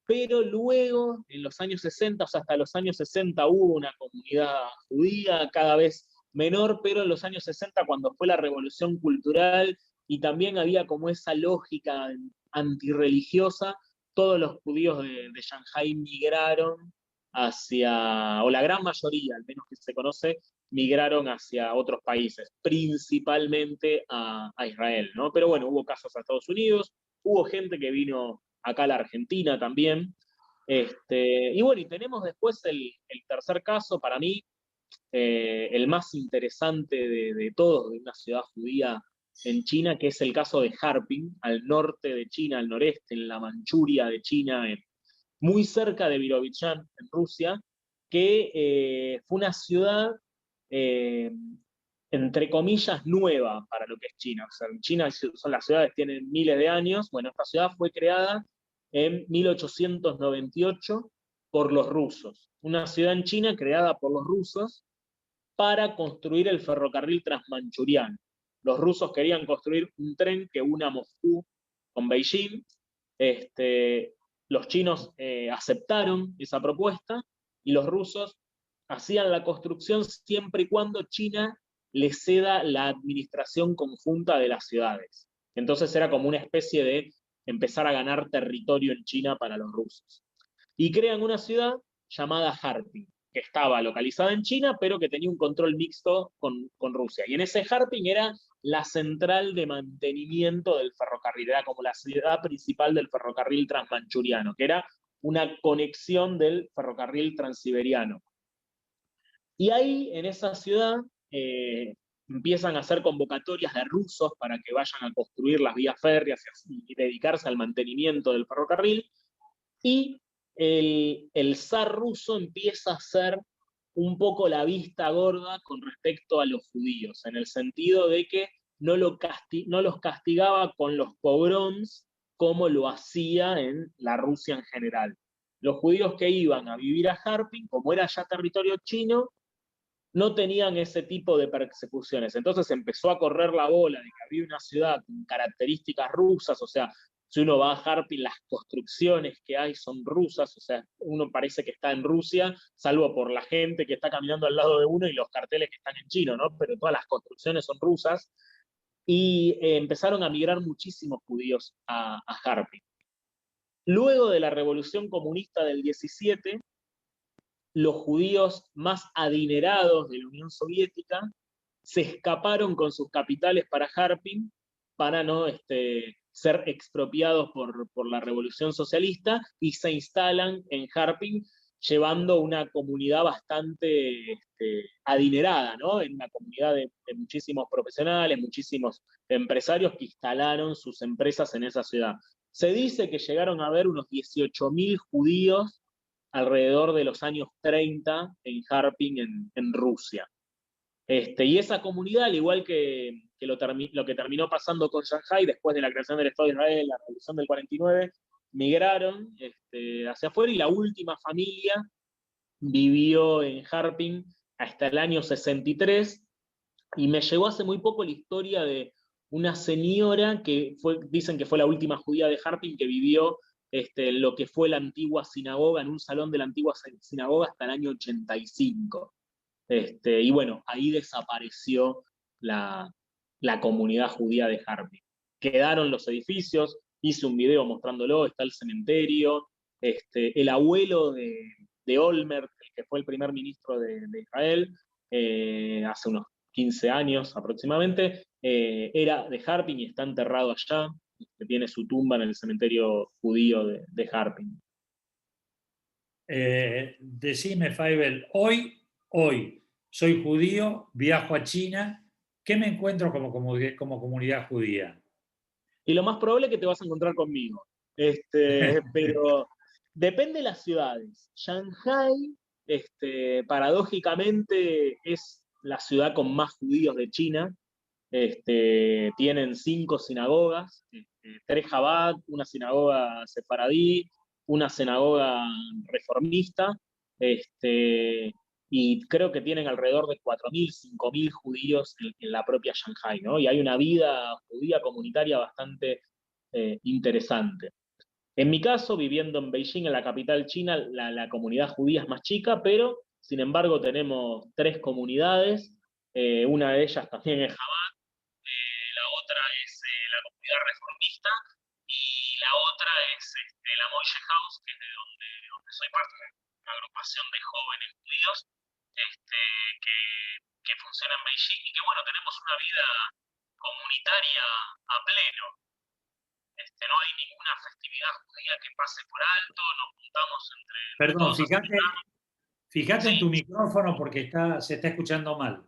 Pero luego, en los años 60, o sea, hasta los años 60 hubo una comunidad judía cada vez menor, pero en los años 60, cuando fue la revolución cultural y también había como esa lógica antirreligiosa, todos los judíos de Shanghái migraron hacia, o la gran mayoría, al menos que se conoce, migraron hacia otros países, principalmente a Israel, ¿no? Pero bueno, hubo casos a Estados Unidos, hubo gente que vino acá a la Argentina también. Y bueno, y tenemos después el tercer caso, para mí, el más interesante de todos, de una ciudad judía en China, que es el caso de Harbin, al norte de China, al noreste, en la Manchuria de China, muy cerca de Birobidzhan, en Rusia, que fue una ciudad, eh, entre comillas, nueva para lo que es China. O sea, en China las ciudades tienen miles de años. Bueno, esta ciudad fue creada en 1898 por los rusos. Una ciudad en China creada por los rusos para construir el ferrocarril transmanchuriano. Los rusos querían construir un tren que una Moscú con Beijing. Los chinos aceptaron esa propuesta, y los rusos hacían la construcción siempre y cuando China le ceda la administración conjunta de las ciudades. Entonces era como una especie de empezar a ganar territorio en China para los rusos. Y crean una ciudad llamada Harbin, que estaba localizada en China, pero que tenía un control mixto con Rusia. Y en ese Harbin era la central de mantenimiento del ferrocarril, era como la ciudad principal del ferrocarril transmanchuriano, que era una conexión del ferrocarril transiberiano. Y ahí, en esa ciudad, empiezan a hacer convocatorias de rusos para que vayan a construir las vías férreas y dedicarse al mantenimiento del ferrocarril, y el zar ruso empieza a hacer un poco la vista gorda con respecto a los judíos, en el sentido de que no los castigaba con los pogroms como lo hacía en la Rusia en general. Los judíos que iban a vivir a Harbin, como era ya territorio chino, no tenían ese tipo de persecuciones. Entonces empezó a correr la bola de que había una ciudad con características rusas. O sea, si uno va a Harbin, las construcciones que hay son rusas. O sea, uno parece que está en Rusia, salvo por la gente que está caminando al lado de uno y los carteles que están en chino, ¿no? Pero todas las construcciones son rusas. Y empezaron a migrar muchísimos judíos a Harbin. Luego de la Revolución Comunista del 17, los judíos más adinerados de la Unión Soviética se escaparon con sus capitales para Harbin para no ser expropiados por la Revolución Socialista, y se instalan en Harbin, llevando una comunidad bastante adinerada, ¿no? En una comunidad de muchísimos profesionales, muchísimos empresarios que instalaron sus empresas en esa ciudad. Se dice que llegaron a haber unos 18.000 judíos alrededor de los años 30 en Harbin, en Rusia. Y esa comunidad, al igual que lo que terminó pasando con Shanghái después de la creación del Estado de Israel, la revolución del 49, migraron hacia afuera, y la última familia vivió en Harbin hasta el año 63, y me llegó hace muy poco la historia de una señora que dicen que fue la última judía de Harbin, que vivió lo que fue la antigua sinagoga, en un salón de la antigua sinagoga hasta el año 85. Y bueno, ahí desapareció la comunidad judía de Harbin. Quedaron los edificios, hice un video mostrándolo, está el cementerio, el abuelo de Olmert, el que fue el primer ministro de Israel, hace unos 15 años aproximadamente, era de Harpin y está enterrado allá, que tiene su tumba en el cementerio judío de Harpin. Decime, Faivel, hoy soy judío, viajo a China, ¿qué me encuentro como comunidad judía? Y lo más probable es que te vas a encontrar conmigo. Pero depende de las ciudades. Shanghai, paradójicamente, es la ciudad con más judíos de China. Tienen 5 sinagogas, 3 Chabad, una sinagoga sefaradí, una sinagoga reformista, y creo que tienen alrededor de 4.000, 5.000 judíos en la propia Shanghai, ¿no? Y hay una vida judía comunitaria bastante interesante. En mi caso, viviendo en Beijing, en la capital china, la comunidad judía es más chica, pero sin embargo tenemos 3 comunidades, una de ellas también es Chabad, la otra es la comunidad reformista y la otra es la Moishe House, que es de donde soy parte de una agrupación de jóvenes judíos que funciona en Beijing y que bueno, tenemos una vida comunitaria a pleno. No hay ninguna festividad judía que pase por alto, nos juntamos entre Perdón, todos. fíjate Sí. en tu micrófono porque se está escuchando mal.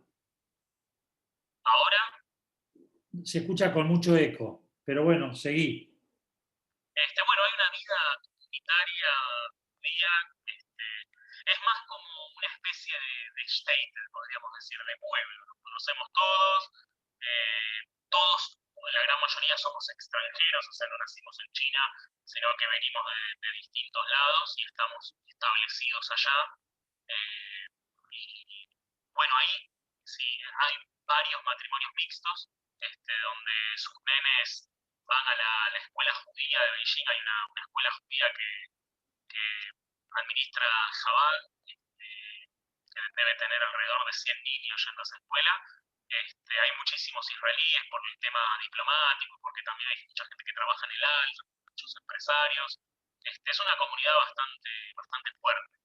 Ahora Se escucha con mucho eco, pero bueno, seguí. bueno, hay una vida comunitaria judía, es más como una especie de state, podríamos decir, de pueblo. Nos conocemos todos, todos, la gran mayoría somos extranjeros, o sea, no nacimos en China, sino que venimos de distintos lados y estamos establecidos allá. Y bueno, ahí sí hay varios matrimonios mixtos, donde sus nenes van a la escuela judía de Beijing. Hay una escuela judía que administra Chabad, que debe tener alrededor de 100 niños yendo a esa escuela. Hay muchísimos israelíes por el tema diplomático, porque también hay mucha gente que trabaja en el ALF, muchos empresarios. Es una comunidad bastante fuerte.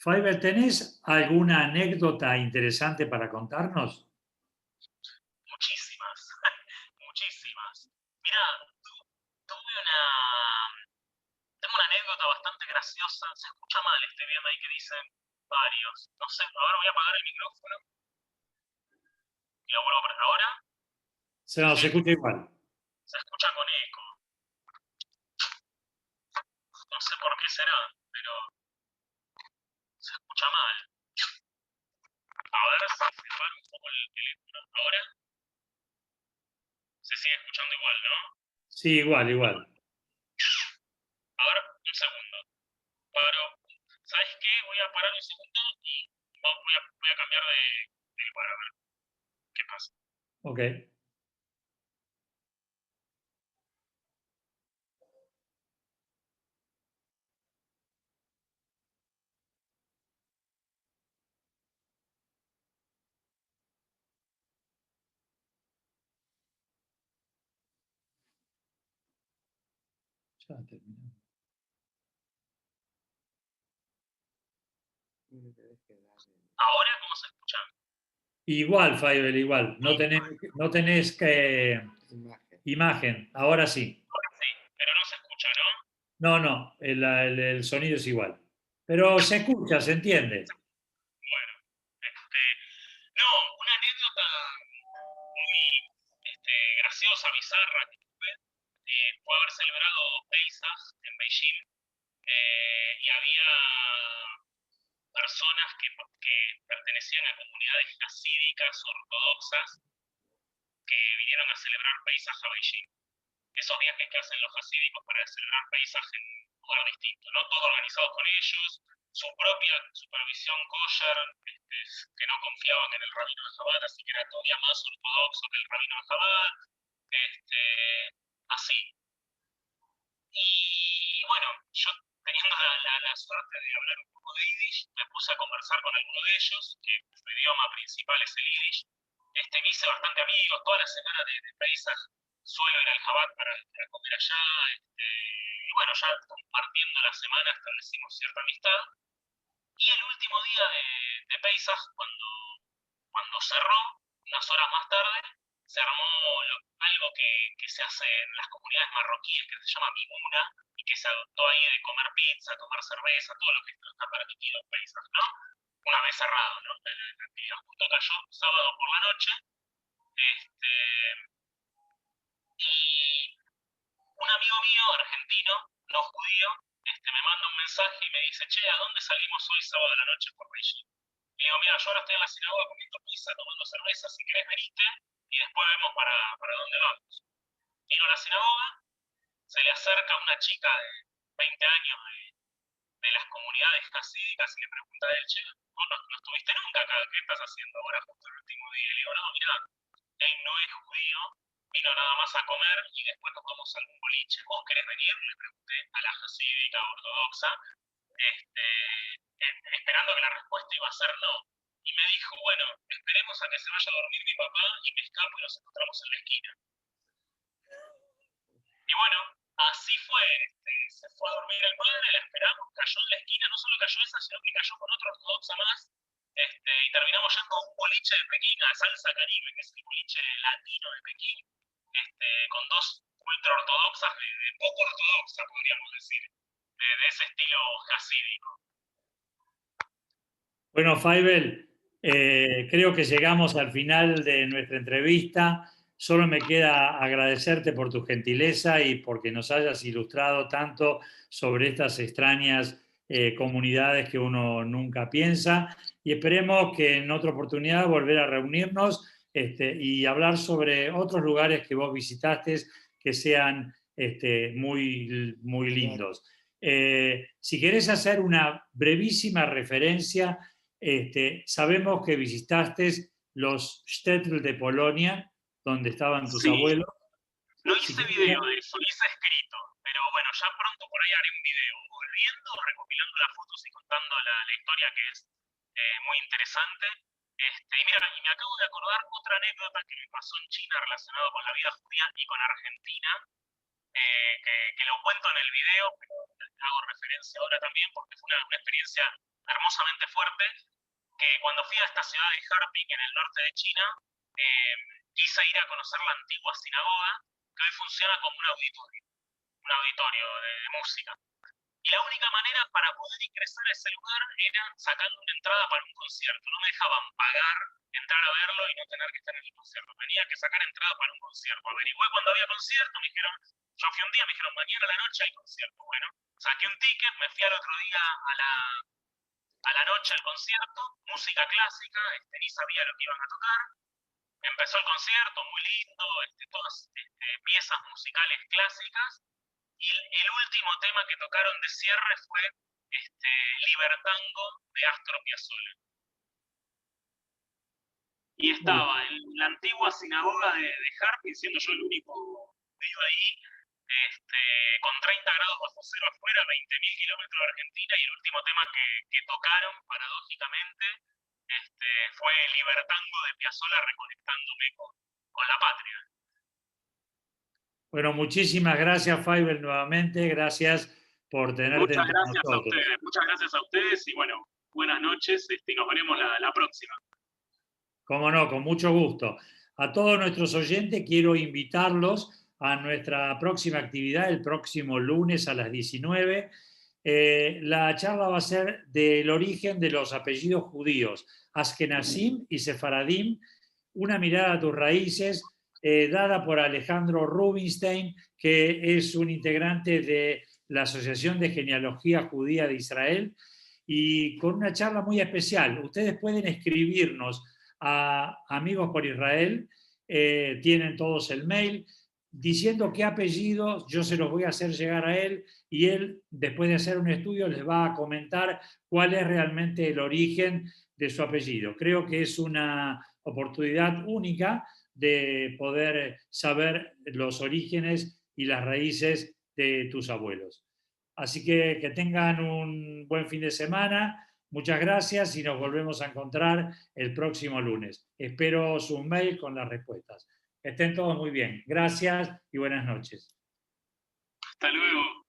Faivel, ¿tenés alguna anécdota interesante para contarnos? Muchísimas, muchísimas. Mira, tuve tengo una anécdota bastante graciosa. Se escucha mal, estoy viendo ahí que dicen varios. No sé, ahora voy a apagar el micrófono y lo vuelvo a poner. ¿Ahora? No, se escucha igual. Se escucha con eco. No sé por qué será, pero se escucha mal. A ver si se para un poco el teléfono. Ahora se sigue escuchando igual, ¿no? Sí, igual. A ver, un segundo. Paro. ¿Sabes qué? Voy a parar un segundo y voy a cambiar de lugar a ver qué pasa. Ok. Ya terminó. ¿Ahora cómo se escucha? Igual, Faivel, igual. No tenés imagen. Ahora sí. Ahora sí, pero no se escucha, ¿no? No, el sonido es igual. Pero se escucha, se entiende. Bueno, no, una anécdota muy graciosa, bizarra que tuve, fue haber celebrado Pesach en Beijing, y había personas que pertenecían a comunidades hasídicas ortodoxas que vinieron a celebrar Pesach a Beijing. Esos viajes que hacen los hasídicos para celebrar Pesach en un lugar distinto, no todo organizado con ellos, su propia supervisión kosher, que no confiaban en el rabino de Chabad, así que era todavía más ortodoxo que el rabino de Chabad, así. Y bueno, yo teniendo la suerte de hablar un poco de Yiddish, me puse a conversar con alguno de ellos, que su idioma principal es el Yiddish. Me hice bastante amigos, toda la semana de Pesach suelo ir al Jabat para comer allá, y bueno, ya compartiendo la semana establecimos cierta amistad. Y el último día de Pesach, cuando cerró, unas horas más tarde, se armó algo que se hace en las comunidades marroquíes, que se llama mimuna, y que se adoptó ahí de comer pizza, tomar cerveza, todo lo que no está permitido en Pesach, ¿no? Una vez cerrado, ¿no? La actividad justo cayó sábado por la noche, este, y un amigo mío, argentino, no judío, me manda un mensaje y me dice, che, ¿a dónde salimos hoy sábado de la noche por Beijing? Le digo, mira, yo ahora estoy en la sinagoga comiendo pizza, tomando cerveza, si querés venite, y después vemos para dónde vamos. Vino a la sinagoga, se le acerca una chica de 20 años de las comunidades hasídicas y le pregunta a él, che, vos no estuviste nunca acá, ¿qué estás haciendo ahora justo el último día? Y le digo, no, mira, él no es judío, vino nada más a comer y después nos vamos a algún boliche. ¿Vos querés venir? Le pregunté a la hasídica ortodoxa, esperando que la respuesta iba a ser no. Y me dijo, bueno, esperemos a que se vaya a dormir mi papá y me escapo y nos encontramos en la esquina. Y bueno, así fue. Se fue a dormir el padre, la esperamos, cayó en la esquina, no solo cayó esa, sino que cayó con otra ortodoxa más. Y terminamos yendo a un boliche de Pekín, a Salsa Caribe, que es el boliche latino de Pekín, con dos ultra ortodoxas, de poco ortodoxa, podríamos decir, de ese estilo jasídico. Bueno, Faivel, creo que llegamos al final de nuestra entrevista. Solo me queda agradecerte por tu gentileza y porque nos hayas ilustrado tanto sobre estas extrañas comunidades que uno nunca piensa. Y esperemos que en otra oportunidad volver a reunirnos y hablar sobre otros lugares que vos visitaste que sean muy, muy lindos. Si querés hacer una brevísima referencia, sabemos que visitaste los shtetl de Polonia, donde estaban tus abuelos. No hice video de eso, hice escrito, pero bueno, ya pronto por ahí haré un video, volviendo, recopilando las fotos y contando la historia que es muy interesante. Y mira, y me acabo de acordar otra anécdota que me pasó en China relacionada con la vida judía y con Argentina, que lo cuento en el video, pero hago referencia ahora también porque fue una experiencia hermosamente fuerte, que cuando fui a esta ciudad de Harbin, en el norte de China, quise ir a conocer la antigua sinagoga, que hoy funciona como un auditorio de música. Y la única manera para poder ingresar a ese lugar era sacando una entrada para un concierto. No me dejaban pagar, entrar a verlo y no tener que estar en el concierto. Tenía que sacar entrada para un concierto. Averigüé cuando había concierto, me dijeron, yo fui un día, me dijeron, mañana a la noche hay concierto. Bueno, saqué un ticket, me fui al otro día a la noche al concierto, música clásica, ni sabía lo que iban a tocar. Empezó el concierto, muy lindo, todas piezas musicales clásicas, y el último tema que tocaron de cierre fue Libertango de Astor Piazzolla. Y estaba en la antigua sinagoga de Harbin, siendo yo el único judío ahí, con 30 grados bajo cero afuera, 20.000 kilómetros de Argentina, y el último tema que tocaron, paradójicamente, fue Libertango de Piazzolla, reconectándome con la patria. Bueno, muchísimas gracias, Faivel, nuevamente. Gracias por tenerte entre nosotros. Muchas gracias a ustedes y bueno, buenas noches y nos veremos la próxima. Cómo no, con mucho gusto. A todos nuestros oyentes quiero invitarlos a nuestra próxima actividad el próximo lunes a las 19. La charla va a ser del origen de los apellidos judíos, Ashkenazim y Sefaradim, una mirada a tus raíces, dada por Alejandro Rubinstein, que es un integrante de la Asociación de Genealogía Judía de Israel, y con una charla muy especial. Ustedes pueden escribirnos a Amigos por Israel, tienen todos el mail, diciendo qué apellidos yo se los voy a hacer llegar a él, y él, después de hacer un estudio, les va a comentar cuál es realmente el origen de su apellido. Creo que es una oportunidad única de poder saber los orígenes y las raíces de tus abuelos. Así que tengan un buen fin de semana. Muchas gracias y nos volvemos a encontrar el próximo lunes. Espero su mail con las respuestas. Estén todos muy bien. Gracias y buenas noches. Hasta luego.